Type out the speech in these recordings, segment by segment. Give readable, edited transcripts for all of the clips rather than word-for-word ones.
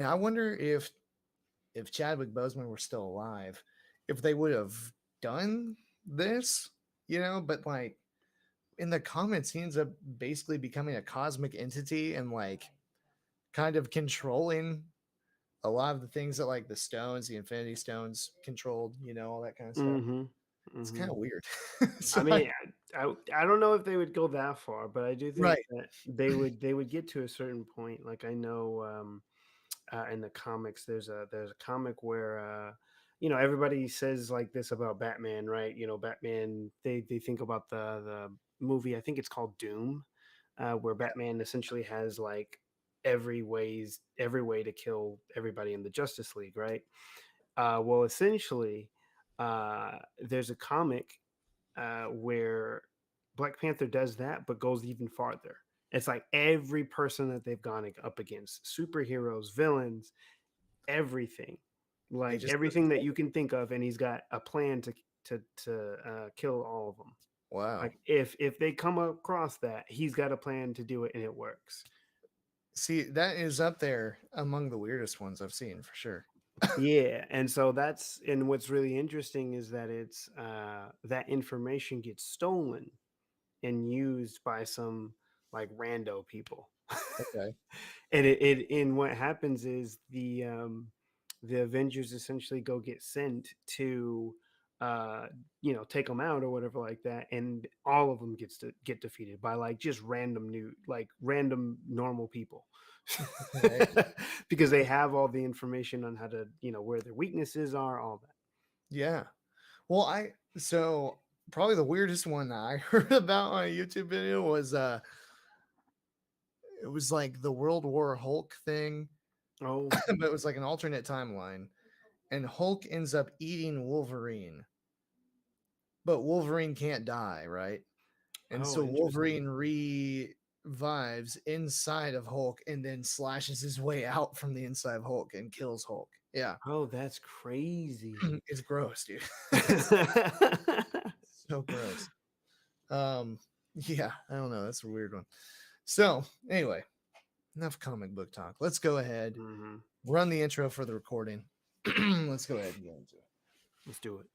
And I wonder if Chadwick Boseman were still alive, if they would have done this, but like in the comments, he ends up basically becoming a cosmic entity and like kind of controlling a lot of the things that like the stones, the Infinity Stones controlled, all that kind of stuff. Mm-hmm. It's Mm-hmm. kind of weird. I so I, mean, I don't know if they would go that far, but I do think right. that they would get to a certain point. Like I know in the comics, there's a comic where everybody says like this about Batman, right? Batman. They think about the movie. I think it's called Doom, where Batman essentially has like every way to kill everybody in the Justice League, right? Well, essentially, there's a comic where Black Panther does that, but goes even farther. It's like every person that they've gone up against, superheroes, villains, everything, He like just goes everything that you can think of, and he's got a plan to kill all of them. wow. Like if they come across that, he's got a plan to do it, and it works. See, that is up there among the weirdest ones I've seen for sure. Yeah, and so and what's really interesting is that it's that information gets stolen and used by some like rando people. Okay. And what happens is the Avengers essentially go get sent to uh take them out or whatever like that, and all of them gets to get defeated by like just random normal people. Okay. Because they have all the information on how to where their weaknesses are, all that. Yeah. Well, so probably the weirdest one that I heard about on a YouTube video was it was like the World War Hulk thing, Oh, but it was like an alternate timeline, and Hulk ends up eating Wolverine, but Wolverine can't die, right? And oh, so interesting. Wolverine revives inside of Hulk and then slashes his way out from the inside of Hulk and kills Hulk. Yeah. Oh, that's crazy. It's gross, dude. So gross. Yeah, I don't know. That's a weird one. So, anyway, enough comic book talk. Let's go ahead, Hmm. run the intro for the recording. Let's go ahead and get into it. Let's do it.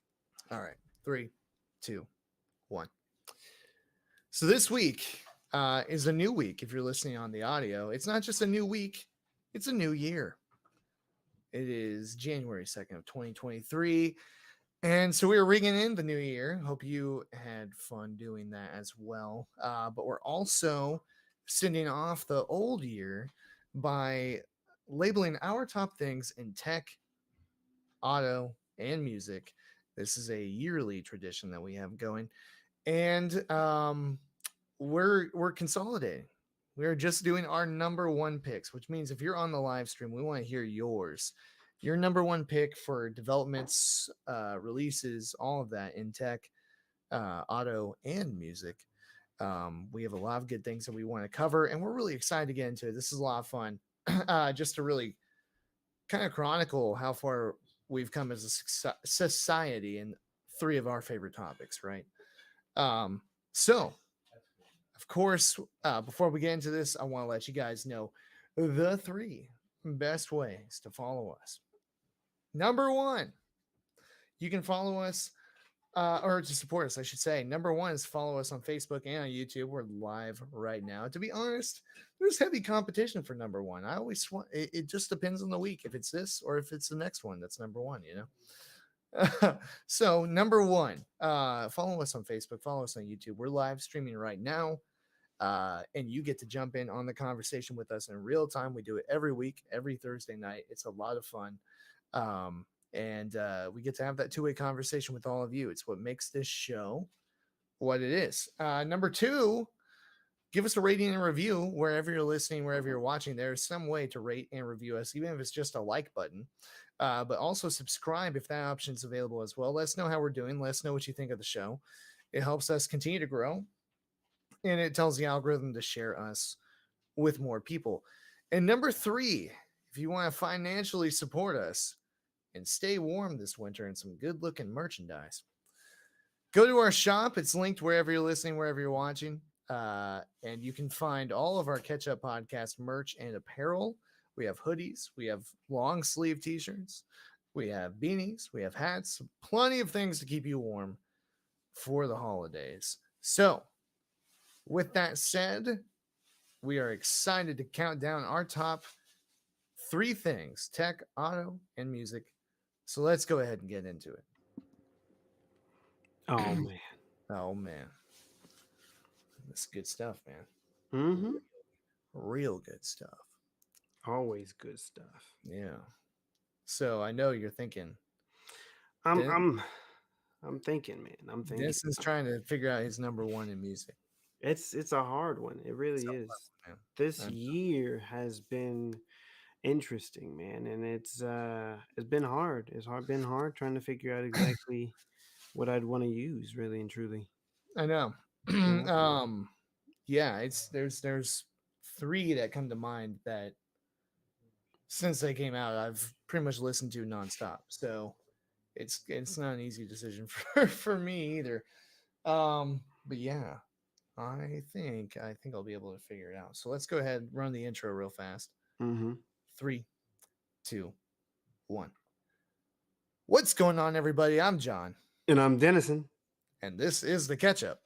All right. 3, 2, 1. So this week is a new week. If you're listening on the audio, it's not just a new week, it's a new year. It is January 2nd of 2023. And so we are ringing in the new year. Hope you had fun doing that as well. But we're also sending off the old year by labeling our top things in tech, auto, and music. This is a yearly tradition that we have going. And we're consolidating. We're just doing our number one picks, which means if you're on the live stream, we want to hear yours. Your number one pick for developments, releases, all of that in tech, auto, and music. We have a lot of good things that we want to cover, and we're really excited to get into it. This is a lot of fun, just to really kind of chronicle how far we've come as a society and three of our favorite topics, right? So of course, before we get into this, I want to let you guys know the three best ways to follow us. Number one, you can follow us, or to support us, I should say. Number one is follow us on Facebook and on YouTube. We're live right now. To be honest, there's heavy competition for number one. I always want it just depends on the week if it's this or if it's the next one that's number one, So number one, follow us on Facebook, follow us on YouTube. We're live streaming right now. And you get to jump in on the conversation with us in real time. We do it every week, every Thursday night. It's a lot of fun. And we get to have that two-way conversation with all of you. It's what makes this show what it is. Number two, give us a rating and review wherever you're listening, wherever you're watching. There's some way to rate and review us, even if it's just a like button. But also subscribe if that option's available as well. Let us know how we're doing. Let us know what you think of the show. It helps us continue to grow, and it tells the algorithm to share us with more people. And number three, if you want to financially support us and stay warm this winter in some good looking merchandise, go to our shop. It's linked wherever you're listening, wherever you're watching. And you can find all of our Catch Up Podcast merch and apparel We have hoodies, we have long sleeve t-shirts, we have beanies, we have hats, plenty of things to keep you warm for the holidays. So, with that said, we are excited to count down our top three things: tech, auto, and music. So let's go ahead and get into it. Oh man. Oh man, this is good stuff, man. Mm-hmm. Real good stuff. Always good stuff. Yeah. So I know you're thinking, I'm Den- I'm I'm thinking, man. I'm thinking. Denson's trying to figure out his number one in music. It's a hard one. It It's really a is. hard This one, man. year has been interesting, man, and it's been hard. Been hard trying to figure out exactly what I'd want to use, really and truly. I know. Yeah. Yeah, it's there's three that come to mind that since they came out, I've pretty much listened to nonstop. So it's not an easy decision for me either. But yeah, I think I'll be able to figure it out. So let's go ahead and run the intro real fast. Mm-hmm. Three, two, one. What's going on, everybody? I'm John, And I'm Dennison. and this is the catch up.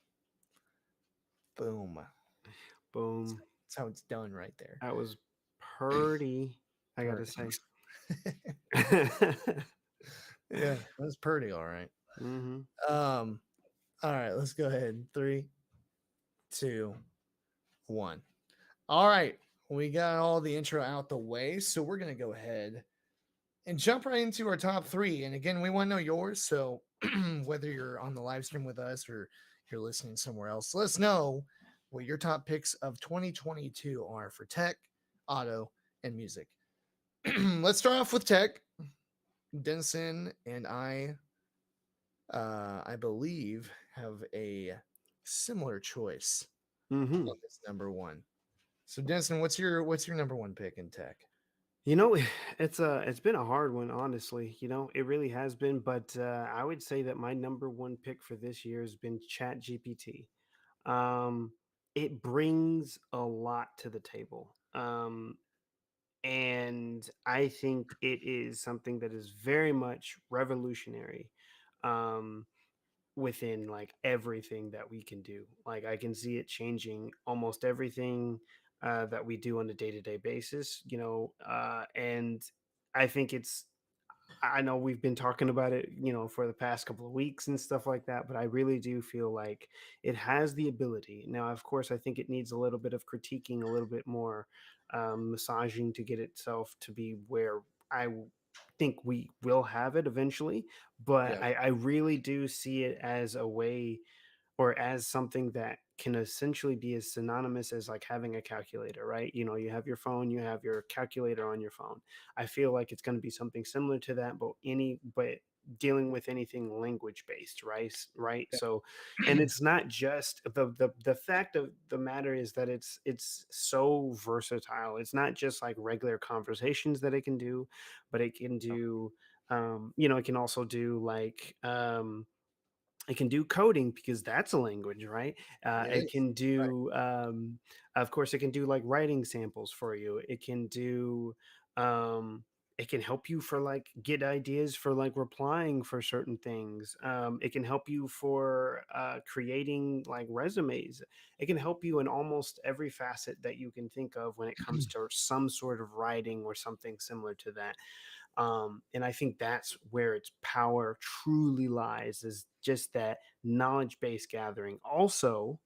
Boom. Boom. That's how it's done right there. That was pretty. I gotta say. Perfect. Yeah, that's pretty all right. Mm-hmm. Um, all right, let's go ahead. Three, two, one. All right, we got all the intro out the way, so we're gonna go ahead and jump right into our top three. And again, we want to know yours. So whether you're on the live stream with us or you're listening somewhere else, let us know what your top picks of 2022 are for tech, auto, and music. Let's start off with tech. Denson and I believe, have a similar choice Mm-hmm. on this number one. So Denson, what's your number one pick in tech? You know, it's been a hard one, honestly. You know, it really has been. But I would say that my number one pick for this year has been Chat GPT. Um, it brings a lot to the table. And I think it is something that is very much revolutionary. Um, Within like everything that we can do. Like I can see it changing almost everything that we do on a day-to-day basis, and I think I know we've been talking about it, for the past couple of weeks and stuff like that, but I really do feel like it has the ability. Now, of course, I think it needs a little bit of critiquing, a little bit more massaging to get itself to be where think we will have it eventually. But Yeah. I really do see it as a way or as something that can essentially be as synonymous as like having a calculator, right? You know, you have your phone, you have your calculator on your phone. I feel like it's going to be something similar to that, but dealing with anything language based, right? Right. So, and it's not just the fact of the matter is that it's so versatile. It's not just like regular conversations that it can do, but it can do it can also do like it can do coding because that's a language, right? It It is. can Right. do, of course, it can do like writing samples for you. Um, it can help you for like get ideas for like replying for certain things. It can help you for creating like resumes. It can help you in almost every facet that you can think of when it comes to some sort of writing or something similar to that. And I think that's where its power truly lies, is just that knowledge base gathering. Also,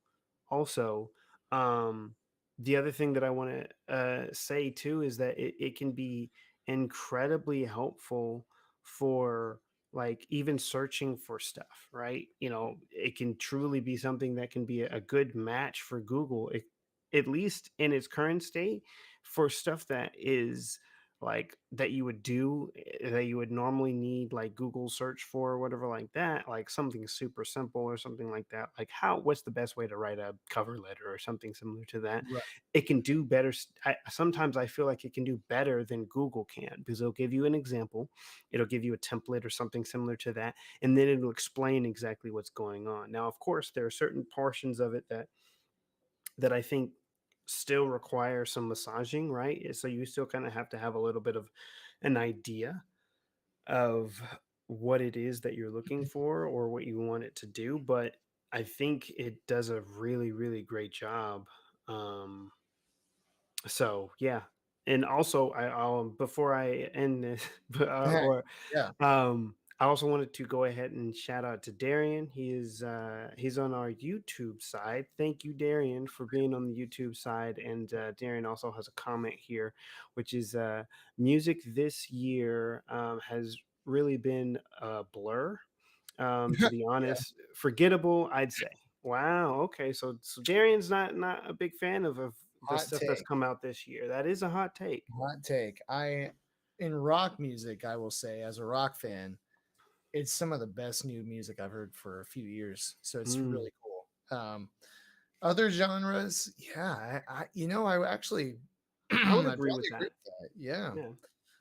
um, the other thing that I want to say too is that it can be incredibly helpful for like even searching for stuff, right? You know, it can truly be something that can be a good match for Google, at least in its current state, for stuff that is like that you would do that you would normally need like Google search for or whatever like that, like something super simple or something like that, like what's the best way to write a cover letter or something similar to that. Right. It can do better. Sometimes I feel like it can do better than Google can, because it'll give you an example, it'll give you a template or something similar to that, and then it'll explain exactly what's going on. Now, of course, there are certain portions of it that I think still require some massaging, right? So you still kind of have to have a little bit of an idea of what it is that you're looking for or what you want it to do, but I think it does a really, really great job. Um, so yeah, and also I'll before I end this, or Yeah. I also wanted to go ahead and shout out to Darian. He's on our YouTube side. Thank you, Darian, for being on the YouTube side. And Darian also has a comment here, which is music this year has really been a blur. To be Yeah. honest, forgettable, I'd say. Wow. Okay. So Darian's not a big fan of the Hot stuff that's take. come out this year. That is a hot take. Hot take. In rock music, I will say, as a rock fan, it's some of the best new music I've heard for a few years. So it's Mm, really cool. Other genres, yeah, I actually, I would I'd agree probably with agree that. with that. Yeah. Yeah.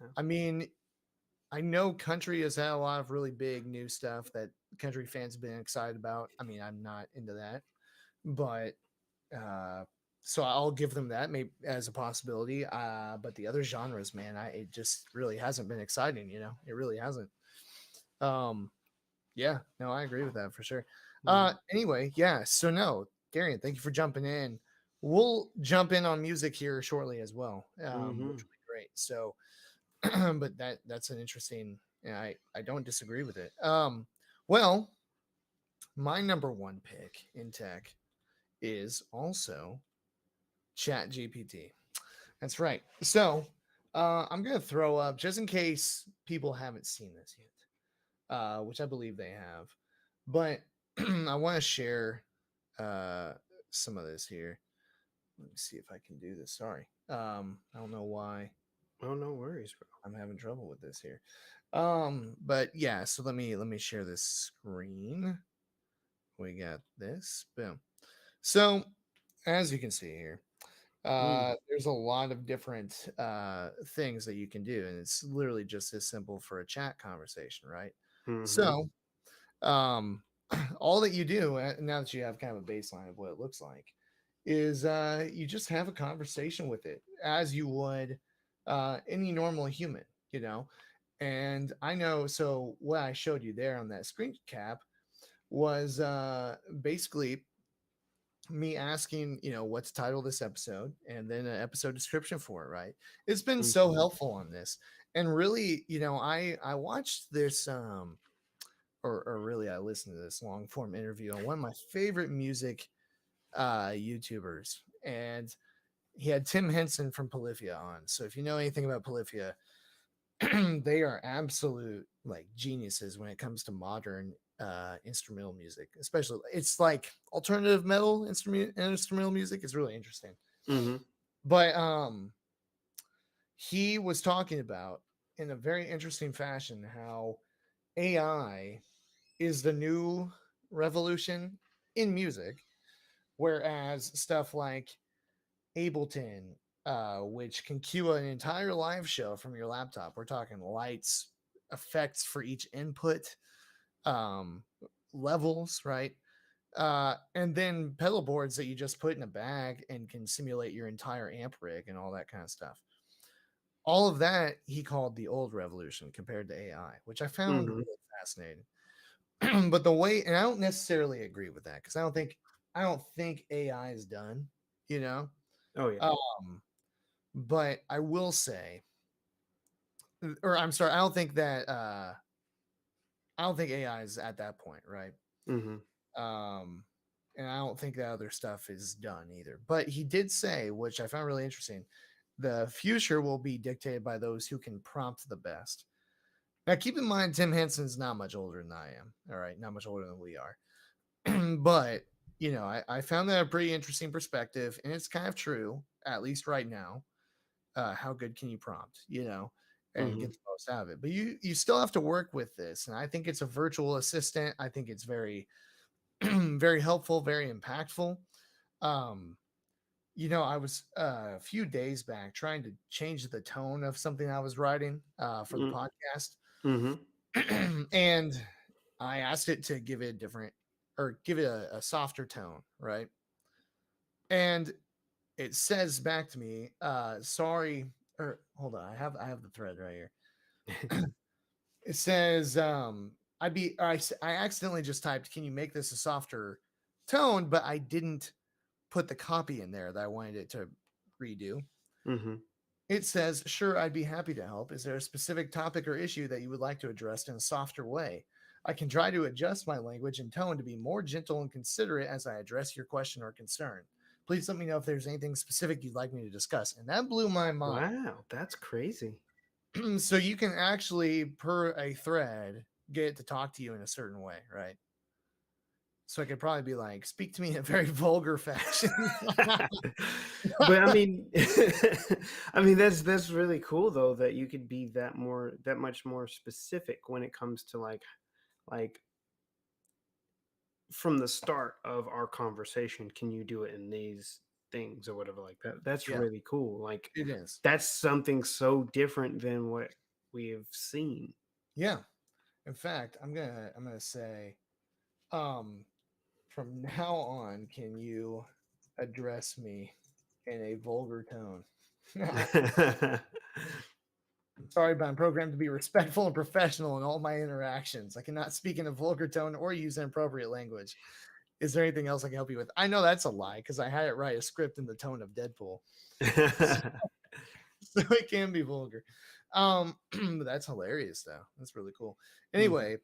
Yeah. I mean, I know country has had a lot of really big new stuff that country fans have been excited about. I mean, I'm not into that, but uh, so I'll give them that maybe as a possibility. But the other genres, man, it just really hasn't been exciting. It really hasn't. Um, yeah, no, I agree with that for sure. Mhm. Anyway, yeah. So no, Darian, thank you for jumping in. We'll jump in on music here shortly as well, which Mhm. will be great. So, but that's an interesting. Yeah, I don't disagree with it. Well, my number one pick in tech is also Chat GPT. That's right. So, I'm gonna throw up just in case people haven't seen this yet, which I believe they have, but I want to share uh, some of this here. Let me see if I can do this. Sorry, I don't know why Oh, no worries, bro. I'm having trouble with this here. But yeah, so let me share this screen. We got this. Boom. So as you can see here, Mm. there's a lot of different things that you can do, and it's literally just as simple for a chat conversation, right? Mhm. So um, all that you do now that you have kind of a baseline of what it looks like is you just have a conversation with it as you would any normal human, you know. And I know, so what I showed you there on that screen cap was basically me asking, what's the title of this episode and then an episode description for it, right? It's been so Mhm. helpful on this. And really, I watched this or really I listened to this long form interview on one of my favorite music YouTubers, and he had Tim Henson from Polyphia on. So if you know anything about Polyphia, they are absolute like geniuses when it comes to modern instrumental music, especially it's like alternative metal instrumental music is really interesting. Mhm. But he was talking about in a very interesting fashion how AI is the new revolution in music, whereas stuff like Ableton, which can cue an entire live show from your laptop. We're talking lights, effects for each input, um, levels, right? And then pedal boards that you just put in a bag and can simulate your entire amp rig and all that kind of stuff. All of that he called the old revolution compared to AI, which I found Mhm. really fascinating. But the way, and I don't necessarily agree with that because I don't think AI is done, you know. Oh yeah. Um, but I will say, or I'm sorry, I don't think AI is at that point, right? Mhm. Um, and I don't think that other stuff is done either. But he did say, which I found really interesting, the future will be dictated by those who can prompt the best. Now, keep in mind, Tim Henson's not much older than I am. All right, not much older than we are. But I found that a pretty interesting perspective, and it's kind of true, at least right now. How good can you prompt, and get Mhm. the most out of it? But you still have to work with this, and I think it's a virtual assistant. I think it's very very helpful, very impactful. Um, I was a few days back trying to change the tone of something I was writing for the Mm. podcast, Mhm. and I asked it to give it a different or give it a softer tone, right? And it says back to me, sorry, or hold on, I have the thread right here. It says, I accidentally just typed, can you make this a softer tone? But I didn't put the copy in there that I wanted it to redo. Mm-hmm. It says, sure, I'd be happy to help. Is there a specific topic or issue that you would like to address in a softer way? I can try to adjust my language and tone to be more gentle and considerate as I address your question or concern. Please let me know if there's anything specific you'd like me to discuss. And that blew my mind. Wow, that's crazy. So you can actually, per a thread, get it to talk to you in a certain way, right? So I could probably be like, speak to me in a very vulgar fashion. But I mean, I mean that's really cool though that you could be that much more specific when it comes to like from the start of our conversation, can you do it in these things or whatever like that? That's Yeah, really cool. Like it is. that's something so different than what we have seen. Yeah. In fact, I'm gonna say, um, from now on, can you address me in a vulgar tone? Sorry, but I'm programmed to be respectful and professional in all my interactions. I cannot speak in a vulgar tone or use inappropriate language. Is there anything else I can help you with? I know that's a lie because I had it write a script in the tone of Deadpool. So it can be vulgar. But that's hilarious though. That's really cool. Mhm. Anyway,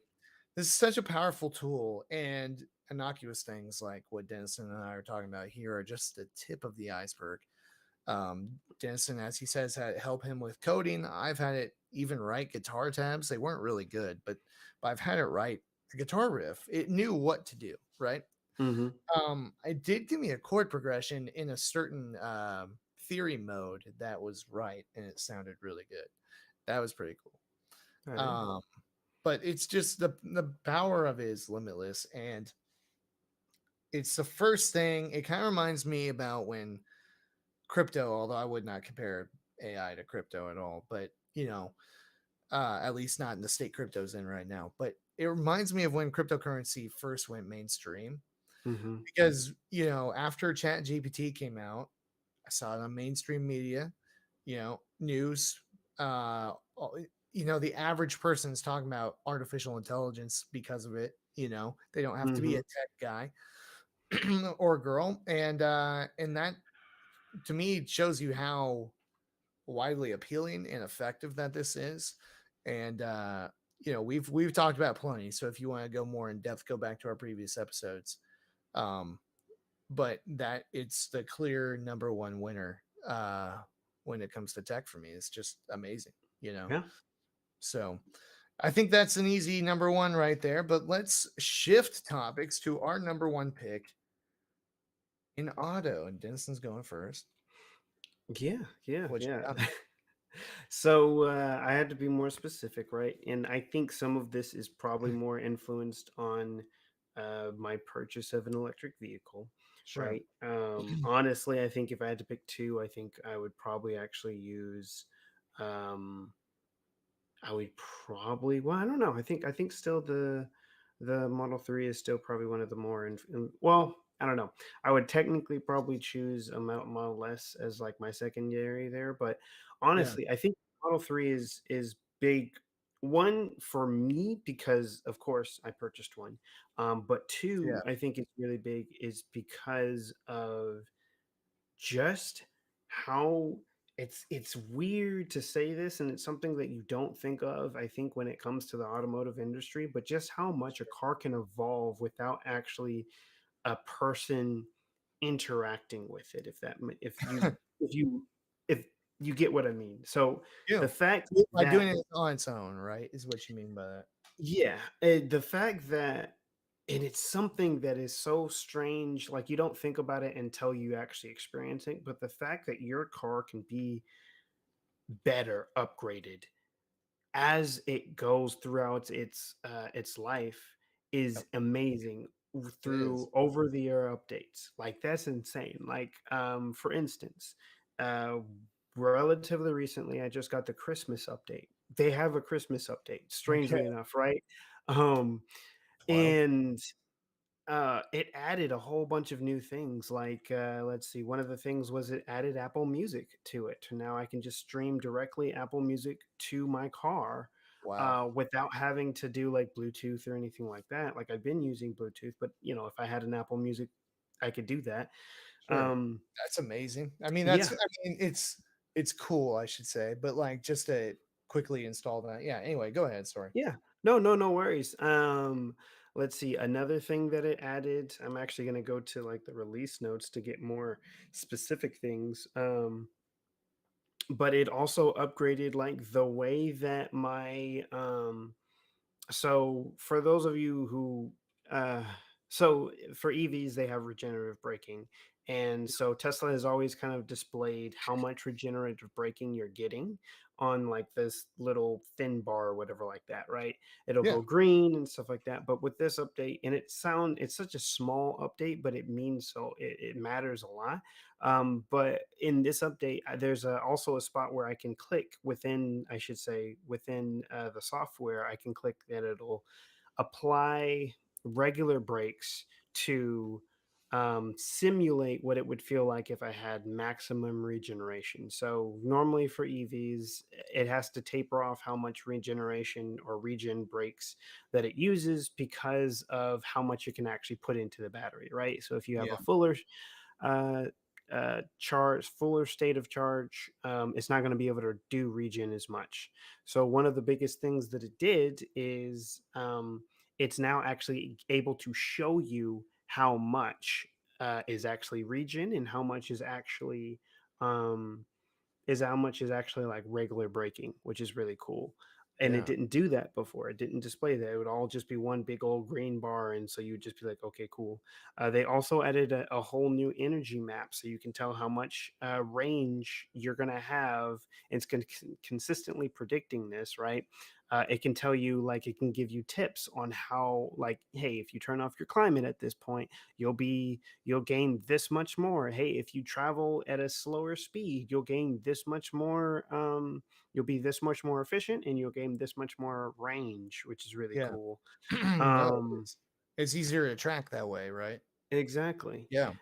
this is such a powerful tool, and innocuous things like what Denison and I are talking about here are just the tip of the iceberg. Denison, as he says, had it help him with coding. I've had it even write guitar tabs. They weren't really good, but I've had it write a guitar riff. It knew what to do, right? Mhm. It did give me a chord progression in a certain theory mode that was right, and it sounded really good. That was pretty cool. Alright. But it's just the power of it is limitless, and it's the first thing. It kind of reminds me about when crypto, although I would not compare AI to crypto at all, but at least not in the state crypto's in right now. But it reminds me of when cryptocurrency first went mainstream, Mhm. because after Chat GPT came out, I saw it on mainstream media, news. The average person is talking about artificial intelligence because of it. They don't have to be a Mhm. tech guy or girl, and that to me shows you how widely appealing and effective that this is. And we've talked about plenty. So if you want to go more in depth, go back to our previous episodes. Um, but that it's the clear number one winner when it comes to tech for me. It's just amazing. Yeah. So I think that's an easy number one right there. But let's shift topics to our number one pick in auto. And Denison's going first. Yeah, yeah, What you yeah. got? So I had to be more specific, right? And I think some of this is probably more influenced on my purchase of an electric vehicle, Sure. right? Honestly, I think if I had to pick two, I think I would probably actually use um, I would probably, well, I don't know. I think still the Model 3 is still probably one of the more well, I don't know. I would technically probably choose a Model S as like my secondary there, but Yeah. honestly, I think Model 3 is big, one for me because of course I purchased one. But two, Yeah. I think it's really big is because of just how it's weird to say this and it's something that you don't think of, I think, when it comes to the automotive industry, but just how much a car can evolve without actually a person interacting with it, if you get what I mean. So the You. fact By doing that it on its own, right? Is what you mean by that. yeah, the fact that and it's something that is so strange, like, you don't think about it until you actually experience it, but the fact that your car can be better upgraded as it goes throughout its life Yep. is amazing It is. through over the air updates. Like, that's insane. Like, for instance, uh, relatively recently, I just got the Christmas update. They have a Christmas update, Okay. strangely enough, right? Um, Wild. and It added a whole bunch of new things. Like, let's see, one of the things was it added Apple Music to it. Now I can just stream directly Apple Music to my car Wow. without having to do like Bluetooth or anything like that. Like I've been using Bluetooth, but if I had an Apple Music, I could do that. Sure. Um, That's amazing. I mean, yeah, it's cool, I should say, but, like, just to quickly install that yeah, anyway, go ahead, sorry. yeah. No worries. Let's see. Another thing that it added, I'm actually going to go to like the release notes to get more specific things. But it also upgraded like the way that my so for those of you who uh so for EVs they have regenerative braking, and so Tesla has always kind of displayed how much regenerative braking you're getting on like this little thin bar or whatever like that, right? It'll Yeah, go green and stuff like that. But with this update, and it's such a small update, but it means so it matters a lot. But in this update, there's also a spot where I can click within, I should say, within the software. I can click that it'll apply regular brakes to simulate what it would feel like if I had maximum regeneration. So normally for EVs, it has to taper off how much regeneration or regen brakes that it uses because of how much you can actually put into the battery, right? So if you have yeah, a fuller uh, charge, fuller state of charge, it's not going to be able to do regen as much. So one of the biggest things that it did is it's now actually able to show you how much is actually regen and how much um, is how much is actually like regular braking, which is really cool. And it yeah, didn't do that before. It didn't display that. It would all just be one big old green bar. And so you'd just be like, okay, cool. They also added a whole new energy map so you can tell how much range you're going to have. It's consistently predicting this, right? It can tell you, like, it can give you tips on how, like, hey, if you turn off your climate at this point, you'll gain this much more. Hey, if you travel at a slower speed, you'll gain this much more. You'll be this much more efficient, and you'll gain this much more range, which is really yeah. cool. No, it Um, is. It's easier to track that way, right? exactly. Yeah.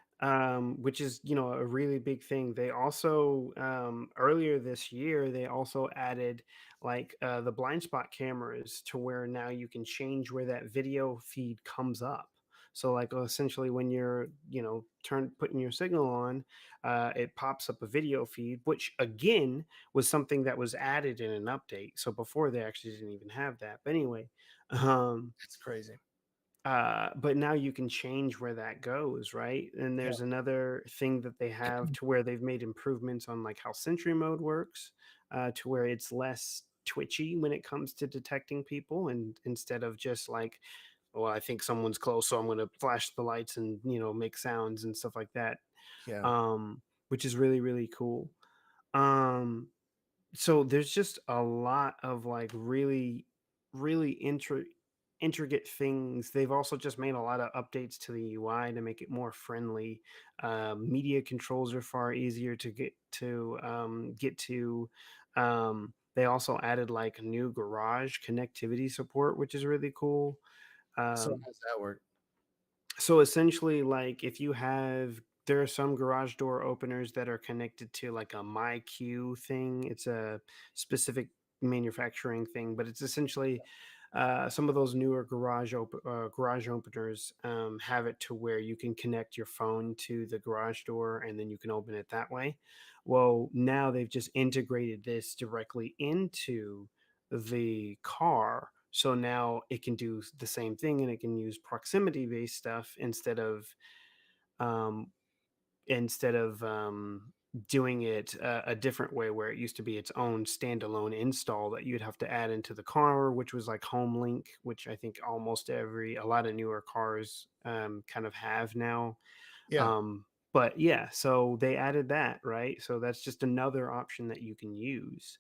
Which is a really big thing. They also earlier this year they also added like the blind spot cameras to where now you can change where that video feed comes up. So like essentially when you're putting your signal on, it pops up a video feed, which again was something that was added in an update. So before they actually didn't even have that. But anyway, um, That's crazy. but now you can change where that goes, right? And Yeah. there's another thing that they have to where they've made improvements on like how Sentry mode works, to where it's less twitchy when it comes to detecting people, and instead of just like, well, I think someone's close, so I'm going to flash the lights and make sounds and stuff like that, Yeah. which is really really cool. Um, so there's just a lot of like really really intricate things. They've also just made a lot of updates to the UI to make it more friendly. Media controls are far easier to get to. They also added like new garage connectivity support, which is really cool. So um, how's that work? so essentially, like if you have, there are some garage door openers that are connected to like a MyQ thing. It's a specific manufacturing thing, but it's essentially some of those newer garage openers have it to where you can connect your phone to the garage door and then you can open it that way. Well, now they've just integrated this directly into the car, so now it can do the same thing and it can use proximity based stuff um, instead of doing it a different way where it used to be its own standalone install that you'd have to add into the car, which was like home link, which I think a lot of newer cars kind of have now. Yeah. But yeah, so they added that, right? So that's just another option that you can use.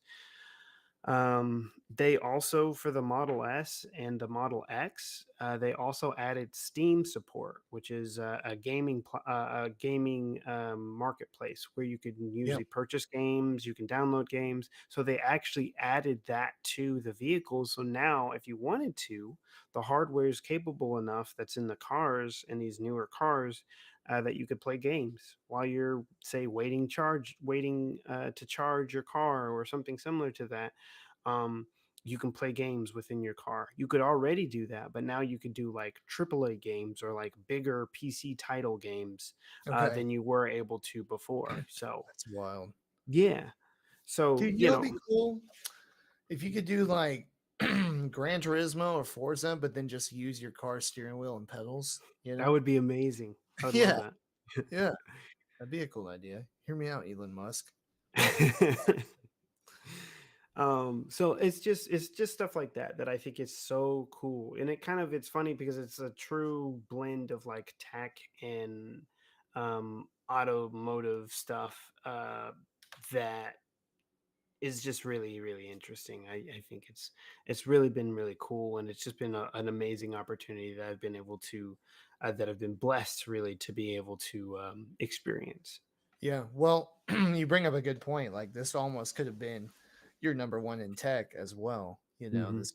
They also, for the Model S and the Model X, they also added Steam support, which is a gaming marketplace where you can Yep. usually purchase games, you can download games. So they actually added that to the vehicles. So now, if you wanted to, the hardware is capable enough that's in the cars, in these newer cars, that you could play games while you're, say, waiting to charge your car or something similar to that. um, you can play games within your car. You could already do that, but now you could do like AAA games or like bigger PC title games Okay. than you were able to before. So That's wild. yeah, so Dude, you know what'd be cool? If you could do like Gran Turismo or Forza, but then just use your car steering wheel and pedals, you that know? would be amazing. I would love Yeah. that. Yeah. That'd be a cool idea. Hear me out, Elon Musk. So it's just stuff like that that I think is so cool, and it's funny because it's a true blend of like tech and automotive stuff that is just really really interesting. I think it's really been really cool, and it's just been an amazing opportunity that I've been able to that I've been blessed really to be able to experience. Yeah. Well, you bring up a good point. Like this almost could have been your number one in tech as well, Hmm. this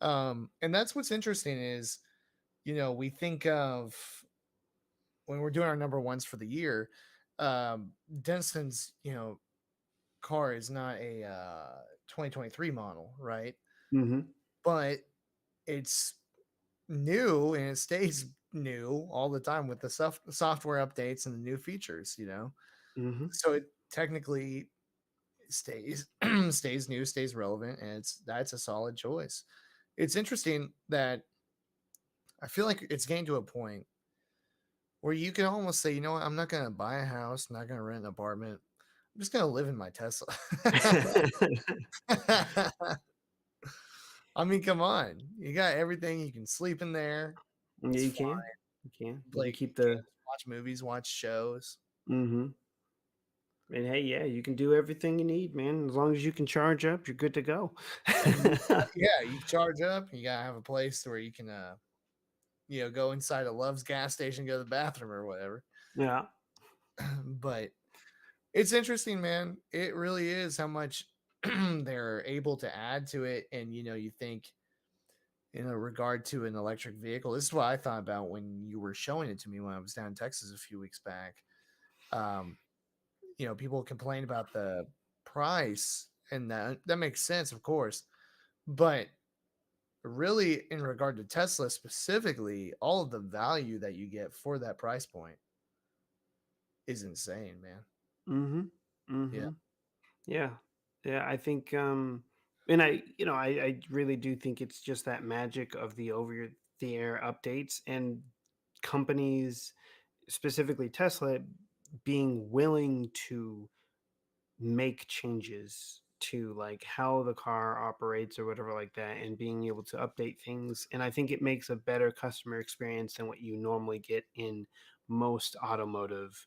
car. And that's what's interesting is, we think of when we're doing our number ones for the year, Denson's, car is not a 2023 model, right? Hmm. But it's new and it stays new all the time with the software updates and the new features. Hmm. So it technically stays stays new, stays relevant, and that's a solid choice. It's interesting that I feel like it's getting to a point where you can almost say, you know what, I'm not gonna buy a house, not gonna rent an apartment. I'm just gonna live in my Tesla. I mean, come on. You got everything. You can sleep in there. Yeah, It's you fine. can. You can. You Play can keep games, the. watch movies, watch shows. Mhm. And hey, yeah, you can do everything you need, man. As long as you can charge up, you're good to go. Yeah, you charge up. You gotta have a place where you can, go inside a Love's gas station, go to the bathroom or whatever. Yeah. But it's interesting, man. It really is how much they're able to add to it. And, you think in a regard to an electric vehicle, this is what I thought about when you were showing it to me when I was down in Texas a few weeks back. Um, people complain about the price, and that makes sense, of course. But really, in regard to Tesla specifically, all of the value that you get for that price point is insane, man. Mhm. Yeah, Mhm. Yeah. Yeah, I think and I really do think it's just that magic of the over the air updates and companies, specifically Tesla, being willing to make changes to like how the car operates or whatever like that, and being able to update things, and I think it makes a better customer experience than what you normally get in most automotive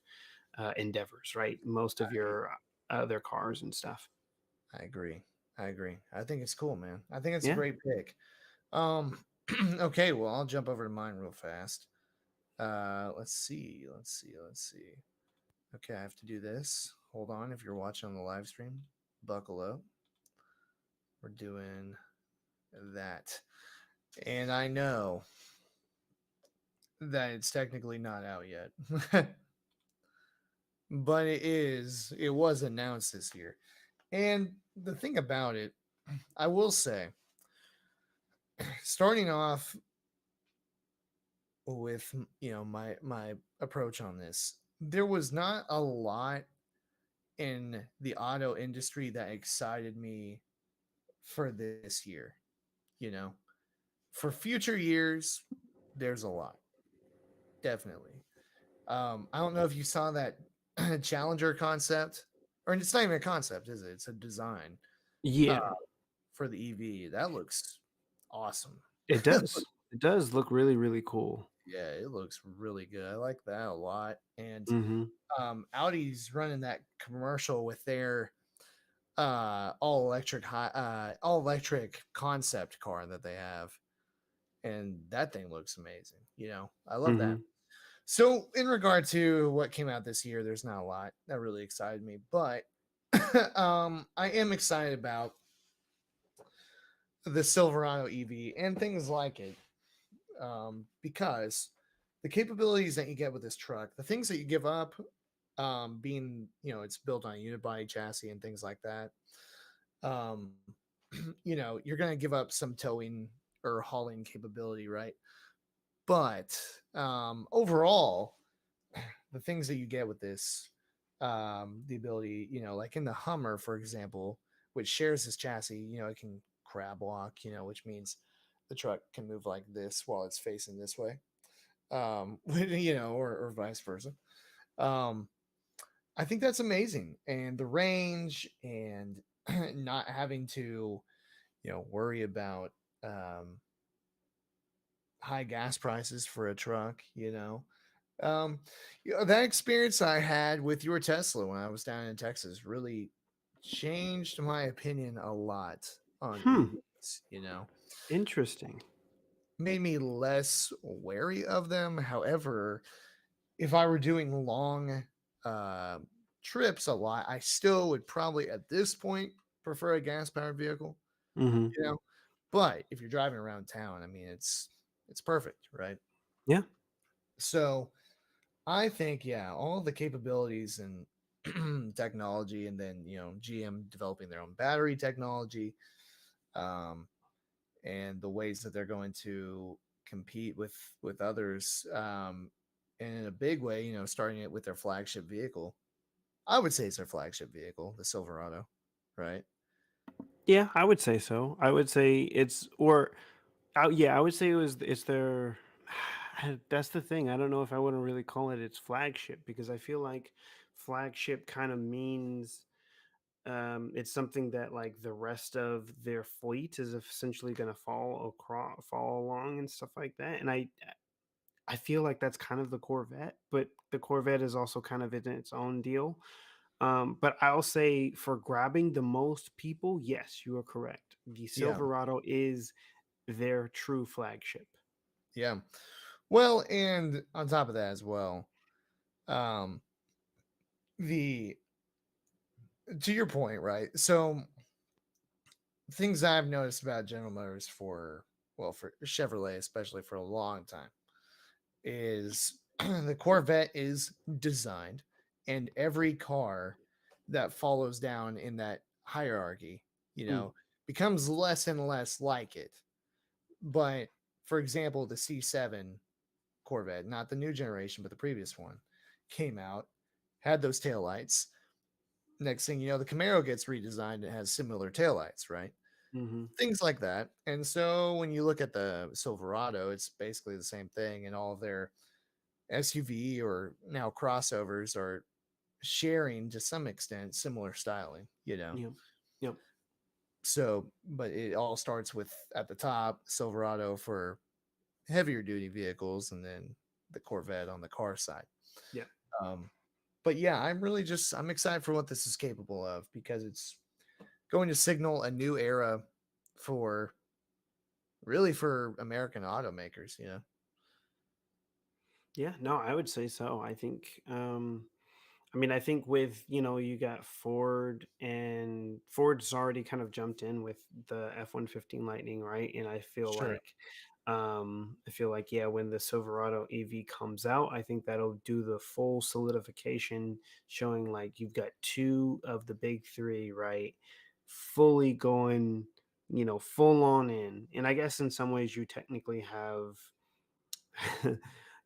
endeavors, right? Most of I, your other cars and stuff. I agree. I agree. I think it's cool, man. I think it's a Yeah. great pick. Um, okay, well, I'll jump over to mine real fast. Let's see. Okay, I have to do this. Hold on. If you're watching on the live stream, buckle up. We're doing that. And I know that it's technically not out yet, but it was announced this year. And the thing about it, I will say, starting off with, my approach on this, there was not a lot in the auto industry that excited me for this year, you know. For future years, there's a lot, definitely. I don't know if you saw that Challenger concept, or it's not even a concept, is it? It's a design uh, Yeah, for the EV. That looks awesome. it does. It does look really really cool. Yeah, it looks really good. I like that a lot. And Mhm. Audi's running that commercial with their all electric concept car that they have, and that thing looks amazing. I love that. Hmm. So, in regard to what came out this year, there's not a lot that really excited me, but I am excited about the Silverado EV and things like it, because the capabilities that you get with this truck, the things that you give up, being it's built on a unit body chassis and things like that. Um, you're going to give up some towing or hauling capability, right? But overall, the things that you get with this, the ability, like in the Hummer, for example, which shares this chassis, it can crab walk, which means the truck can move like this while it's facing this way, or vice versa. Um, I think that's amazing, and the range and not having to, worry about um, high gas prices for a truck, Um, that experience I had with your Tesla when I was down in Texas really changed my opinion a lot on Hmm. EVs, Interesting. made me less wary of them. However, if I were doing long uh, trips a lot, I still would probably at this point prefer a gas powered vehicle, Hmm. you know. But if you're driving around town, I mean, it's perfect, right? Yeah. So I think, yeah, all the capabilities and technology, and then GM developing their own battery technology, um, and the ways that they're going to compete with others, and in a big way, starting it with their flagship vehicle. I would say it's their flagship vehicle, the Silverado, right? Yeah, I would say so. I would say it's or yeah, I would say it's their that's the thing. I don't know if I wouldn't really call it its flagship because I feel like flagship kind of means it's something that like the rest of their fleet is essentially going to fall along and stuff like that. And I feel like that's kind of the Corvette, but the Corvette is also kind of in its own deal. But I'll say for grabbing the most people, yes, you are correct. The Yeah, Silverado is their true flagship. yeah. Well, and on top of that as well, um, the to your point, right? So things I've noticed about General Motors for Chevrolet, especially for a long time, is the Corvette is designed, and every car that follows down in that hierarchy, you Mm, know, becomes less and less like it. But for example, the C7 Corvette, not the new generation, but the previous one, came out, had those taillights. Next thing you know, the Camaro gets redesigned and has similar taillights, right? mhm, Things like that. And so when you look at the Silverado, it's basically the same thing, and all of their SUV or now crossovers are sharing to some extent similar styling. yep, yep, So, but it all starts with at the top Silverado for heavier duty vehicles, and then the Corvette on the car side. yep. Um, but yeah, I'm excited for what this is capable of, because it's going to signal a new era for really for American automakers. Yeah, no, I would say so. I think I mean, I think with, you got Ford and Ford's already kind of jumped in with the F-150 Lightning, right? And Sure. I feel like yeah, when the Silverado EV comes out, I think that'll do the full solidification showing like you've got two of the big three, right? Fully going, full on in. And I guess in some ways you technically have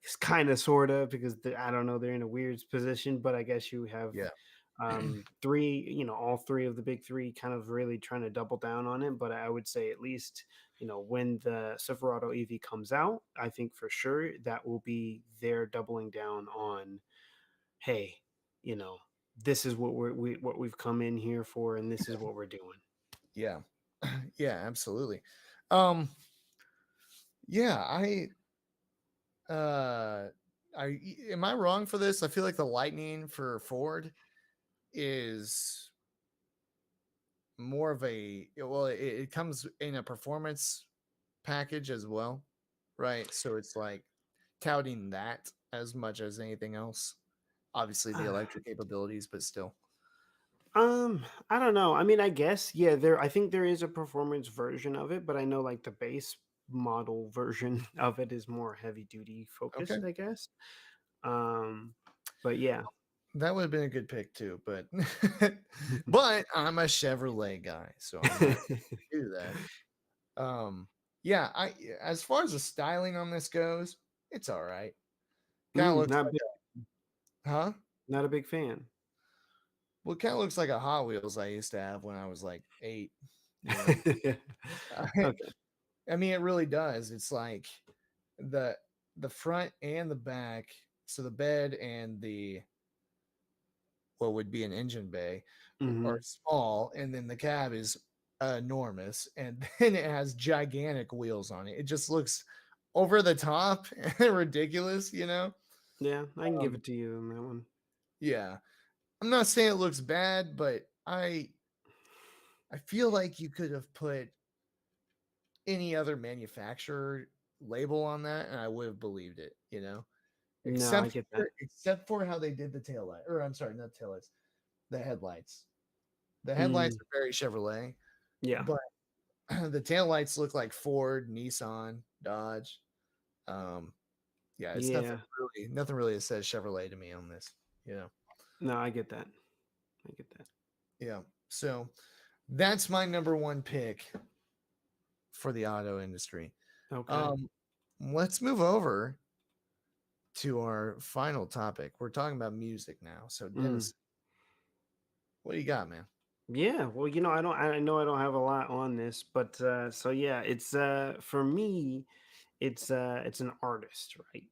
it's kind of sort of because I don't know, they're in a weird position, but I guess you have Yeah. three, all three of the big three kind of really trying to double down on it. But I would say at least, when the Silverado EV comes out, I think for sure that will be their doubling down on, hey, you know, this is what what we've come in here for, and this is what we're doing. Yeah. Yeah, absolutely. Um yeah, uh am I wrong for this? I feel like the Lightning for Ford is more of a well, it comes in a performance package as well, right? So it's like touting that as much as anything else. Obviously, the electric capabilities, but still. I don't know. I mean, I guess yeah. There, I think there is a performance version of it, but I know like the base model version of it is more heavy duty Okay, focused. I guess. Um, but yeah. that would have been a good pick too, but but I'm a Chevrolet guy, so I'm not gonna do that. Yeah, I as far as the styling on this goes, it's all right. Kind of looks Not like big, a huh? not a big fan. Well, it kind of looks like a Hot Wheels I used to have when I was like 8. You know, Okay. I mean, it really does. It's like the the front and the back, so the bed and the what would be an engine bay are Hmm. small, and then the cab is enormous, and then it has gigantic wheels on it. It just looks over the top and ridiculous, you know? Yeah, I can give Um, it to you on that one. yeah. I'm not saying it looks bad, but I feel like you could have put any other manufacturer label on that and I would have believed it, you know? No, I get that. Except for how they did the tail light, or I'm sorry, not tail lights, the headlights. The headlights Mm, are very Chevrolet, yeah, but the tail lights look like Ford, Nissan, Dodge. Um, yeah, it's yeah. nothing really that says Chevrolet to me on this. You know, No, I get that. I get that. yeah. So that's my number one pick for the auto industry. Okay. Um, let's move over to our final topic. We're talking about music now. So Mm. Dennis, what do you got, man? Yeah, well, I don't I know I don't have a lot on this, but so yeah, it's for me, it's an artist, right?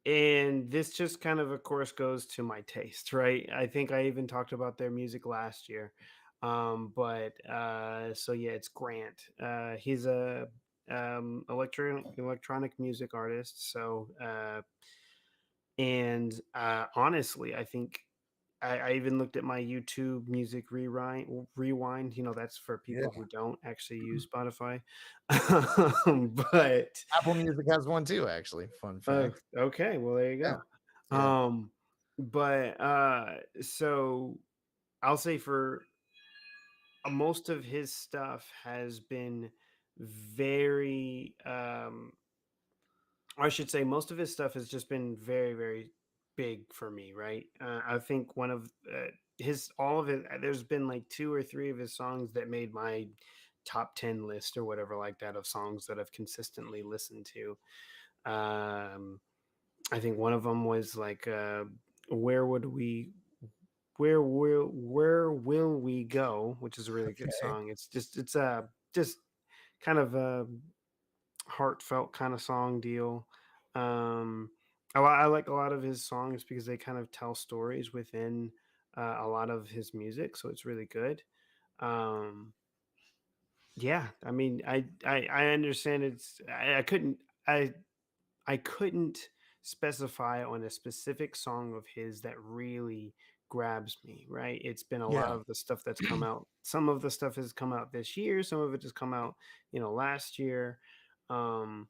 And this just kind of course goes to my taste, right? I think I even talked about their music last year. But so yeah, it's Grant. He's a electronic music artist. So and honestly, I think I even looked at my YouTube music rewind. That's for Yeah, people who don't actually use Spotify. But Apple Music has one too. Actually, fun fact. okay, well there you Yeah, go. yeah. But so I'll say for most of his stuff has been very I should say most of his stuff has just been very, very big for me, right? I think one of his all of it. There's been like two or three of his songs that made my top 10 list or whatever like that of songs that I've consistently listened to. Um, I think one of them was like "Where Would We." Where will we go? Which is a really good Okay. song. It's just kind of a heartfelt kind of song deal. Um, I like a lot of his songs because they kind of tell stories within a lot of his music, so it's really good. Um, yeah, I mean, I understand I couldn't I I couldn't specify on a specific song of his that really grabs me, right? It's been a lot Yeah. of the stuff that's come out. Some of the stuff has come out this year, some of it has come out, last year. Um,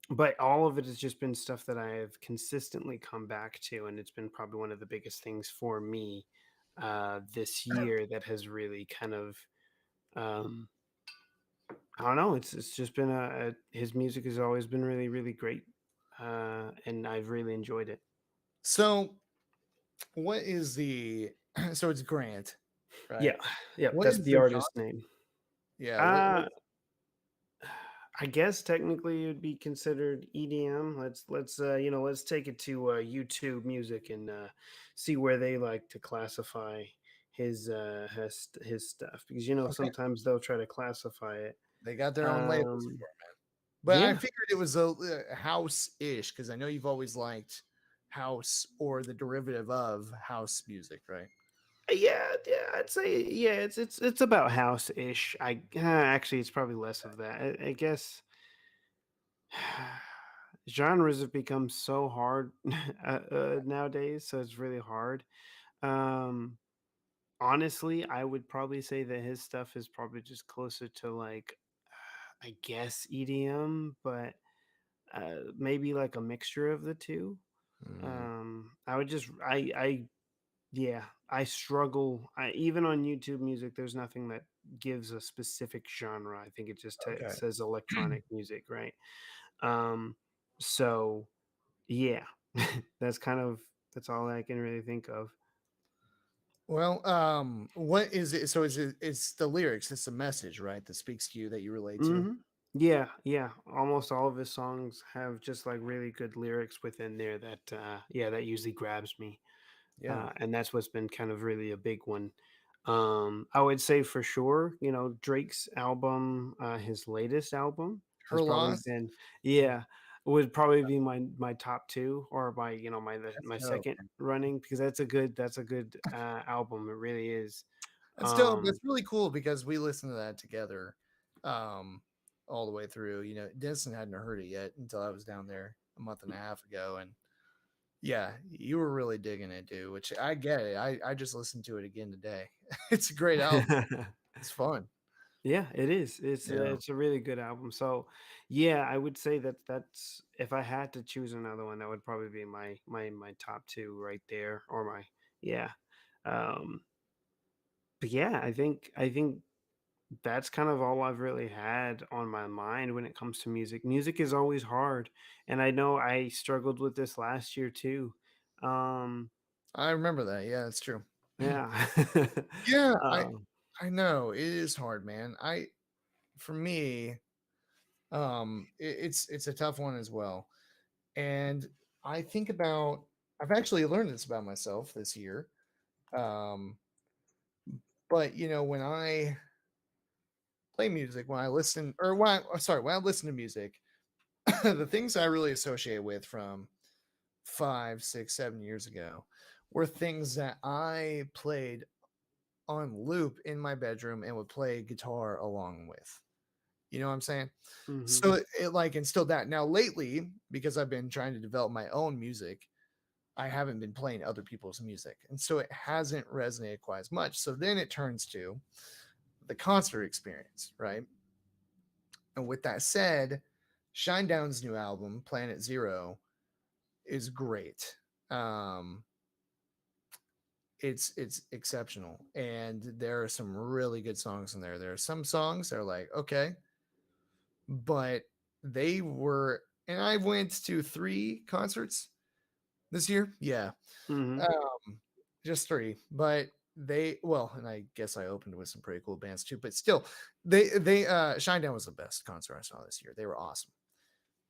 but all of it has just been stuff that I have consistently come back to, and it's been probably one of the biggest things for me this year that has really kind of um, I don't know. It's just been his music has always been really really great, and I've really enjoyed it. So, what is the? So it's Grant, Yeah, right? yeah, What that's is the the artist's genre? name. Yeah. What? Uh, I guess technically it would be considered EDM. Let's take it to YouTube Music and see where they like to classify his stuff because Okay. sometimes they'll try to classify it. They got their own labels Um, for it, man. But I yeah, figured it was a house-ish because I know you've always liked house or the derivative of house music, right? yeah, I'd say yeah, it's about house ish. Actually, it's probably less of that. I guess genres have become so hard nowadays, so it's really hard. Um, Honestly, I would probably say that his stuff is probably just closer to like, I guess EDM, but maybe like a mixture of the two. Mm, I would just, yeah, I struggle. I even on YouTube Music, there's nothing that gives a specific genre. I think it just okay. says electronic music, right? Um, so yeah, that's kind of that's all I can really think of. Well, what is it? So is it? It's the lyrics. It's the message, right? That speaks to you that you relate to. Yeah, yeah. Almost all of his songs have just like really good lyrics within there that yeah, that usually grabs me. Yeah. And that's what's been kind of really a big one. I would say for sure, Drake's album, his latest album Her has probably loss. been, yeah, would probably be my top two or my That's my dope. second Man. running because that's a good album. It really is. That's dope. Um, That's really cool because we listened to that together, um, all the way through. You know, Denison hadn't heard it yet until I was down there a month and a half ago, and yeah, you were really digging it, dude. Which I get it. I just listened to it again today. It's a great album. It's fun. Yeah, it is. Yeah. It's a really good album. So, yeah, I would say that that's if I had to choose another one, that would probably be my top two right there, or my yeah. Um, but yeah, I think that's kind of all I've really had on my mind when it comes to music. Music is always hard, and I know I struggled with this last year too. Um, I remember that. Yeah, it's true. yeah. Yeah, um, I know it is hard, man. I for me, it's a tough one as well. And I think about I've actually learned this about myself this year. Um, but you know, when I play music, when I listen, or when I listen to music, the things I really associate with from 5, 6, 7 years ago were things that I played on loop in my bedroom and would play guitar along with. You know what I'm saying? mhm, So it like instilled that. Now lately, because I've been trying to develop my own music, I haven't been playing other people's music. And so it hasn't resonated quite as much. So then it turns to the concert experience, right? And with that said, Shinedown's new album, Planet Zero, is great. Um, it's exceptional. And there are some really good songs in there. There are some songs that are like, okay, but they were and I went to 3 concerts this year. Yeah. mhm, Um, just 3, but and I guess I opened with some pretty cool bands too, but still, Shinedown was the best concert I saw this year. They were awesome.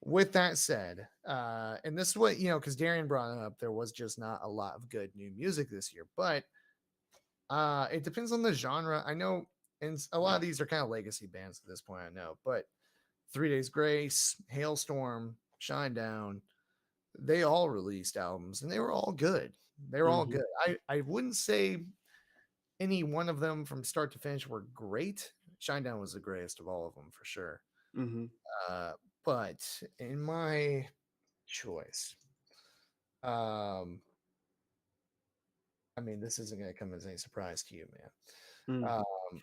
With that said, and this is what, because Darian brought it up, there was just not a lot of good new music this year, but it depends on the genre. I know, and a lot of these are kind of legacy bands at this point, I know, but 3 Days Grace, Hailstorm, Shinedown, they all released albums and they were all good. They were all mhm, good. I wouldn't say any one of them from start to finish were great. Shinedown was the greatest of all of them for sure. mhm, Uh, but in my choice, um, I mean, this isn't going to come as any surprise to you, mm, man.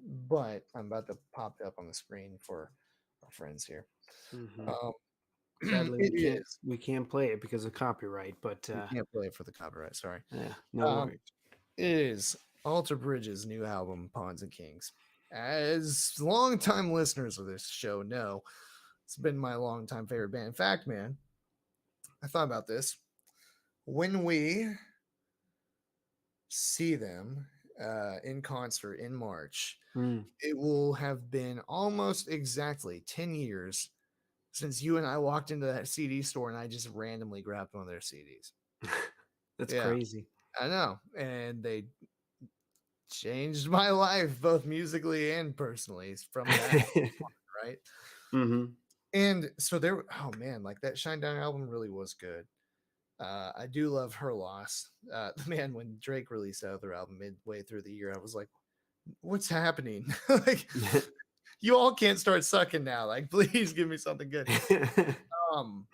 But I'm about to pop it up on the screen for our friends here. mhm. Um, Sadly, it is. we can't play it because of copyright, but, We can't play it for the copyright. Sorry. yeah, no Um, worries. it is Alter Bridge's new album, Pawns and Kings. As longtime listeners of this show know, it's been my longtime favorite band. In fact, man, I thought about this. When we see them in concert in March, Mm. it will have been almost exactly 10 years since you and I walked into that CD store and I just randomly grabbed one of their CDs. That's Yeah, crazy. I know. And they changed my life, both musically and personally, from that, right? Mhm, And so oh man, like that Shinedown album really was good. I do love Her Loss. Man, when Drake released that other album midway through the year, I was like, what's happening? Like, you all can't start sucking now. Like, please give me something good. Um,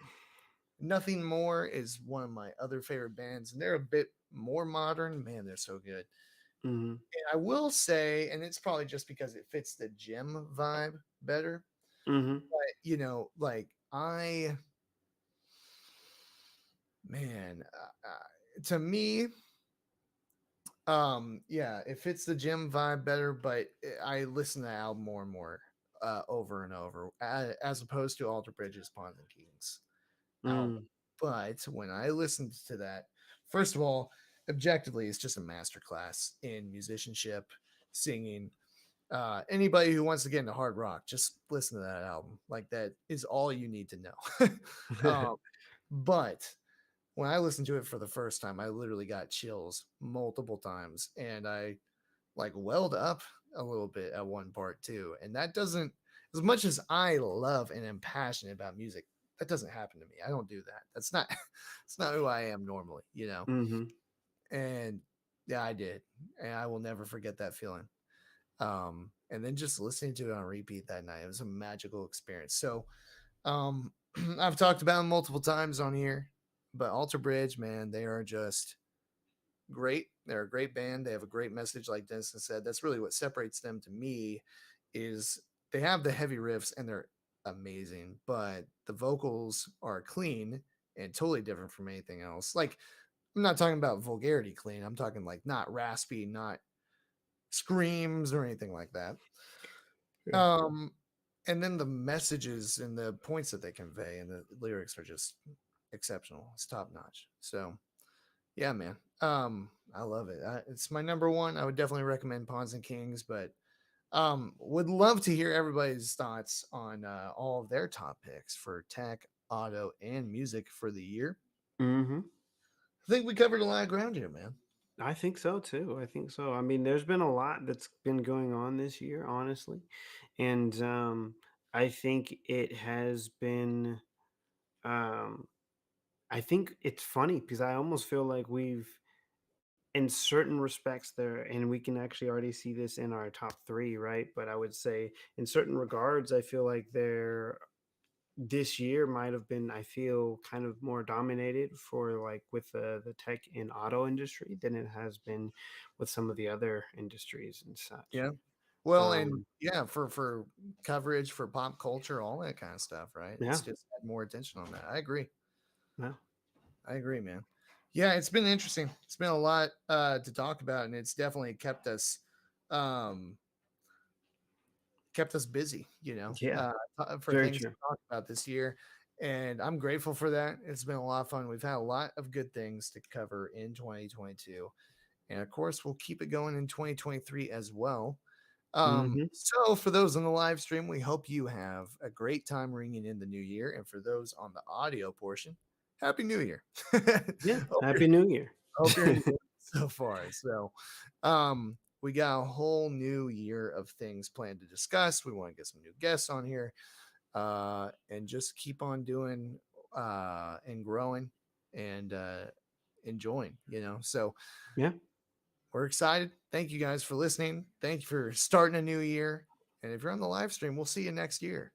Nothing More is one of my other favorite bands, and they're a bit more modern. Man, they're so good. Mhm. And I will say, and it's probably just because it fits the gym vibe better, Mhm. but like man, to me, yeah, it fits the gym vibe better, but I listen to the album more and more over and over, as opposed to Alter Bridges, Pawns and Kings album. Mm. But when I listened to that, first of all, objectively, it's just a masterclass in musicianship, singing. Anybody who wants to get into hard rock, just listen to that album. Like, that is all you need to know. um, but when I listened to it for the first time, I literally got chills multiple times, and I like welled up a little bit at one part too. And that doesn't, as much as I love and am passionate about music, that doesn't happen to me. I don't do that. That's not it's not who I am normally. Mhm. And yeah, I did. And I will never forget that feeling. And then just listening to it on repeat that night, it was a magical experience. So I've talked about them multiple times on here, but Alter Bridge, man, they are just great. They're a great band. They have a great message, like Denison said. That's really what separates them to me, is they have the heavy riffs and they're amazing, but the vocals are clean and totally different from anything else. Like, I'm not talking about vulgarity clean. I'm talking like not raspy, not screams or anything like that. Yeah. Um, and then the messages and the points that they convey and the lyrics are just exceptional. It's top notch. So yeah, man. I love it. It's my number one. I would definitely recommend Pawns and Kings, but would love to hear everybody's thoughts on all of their top picks for tech, auto, and music for the year. Mhm. I think we covered a lot of ground here, man. I think so too. I think so. I mean, there's been a lot that's been going on this year, honestly, and I think it has been. Um, I think it's funny because I almost feel like we've, in certain respects, there, and we can actually already see this in our top three, right? But I would say, in certain regards, I feel like there this year might have been, I feel, kind of more dominated for like with the tech and auto industry than it has been with some of the other industries and such. Yeah. Well, and Um, yeah, for coverage, for pop culture, all that kind of stuff, right? It's yeah, just had more attention on that. I agree. yeah, I agree, man. Yeah, it's been interesting. It's been a lot to talk about, and it's definitely um, kept us busy. yeah, For very things to true. talk about this year, and I'm grateful for that. It's been a lot of fun. We've had a lot of good things to cover in 2022, and of course, we'll keep it going in 2023 as well. Hmm. So for those on the live stream, we hope you have a great time ringing in the new year. And for those on the audio portion, Happy New Year. Yeah, hope, you're, Happy New Year. hope you're enjoying it so far. So we got a whole new year of things planned to discuss. We want to get some new guests on here and just keep on doing and growing and enjoying. So Yeah. we're excited. Thank you guys for listening. Thank you for starting a new year. And if you're on the live stream, we'll see you next year.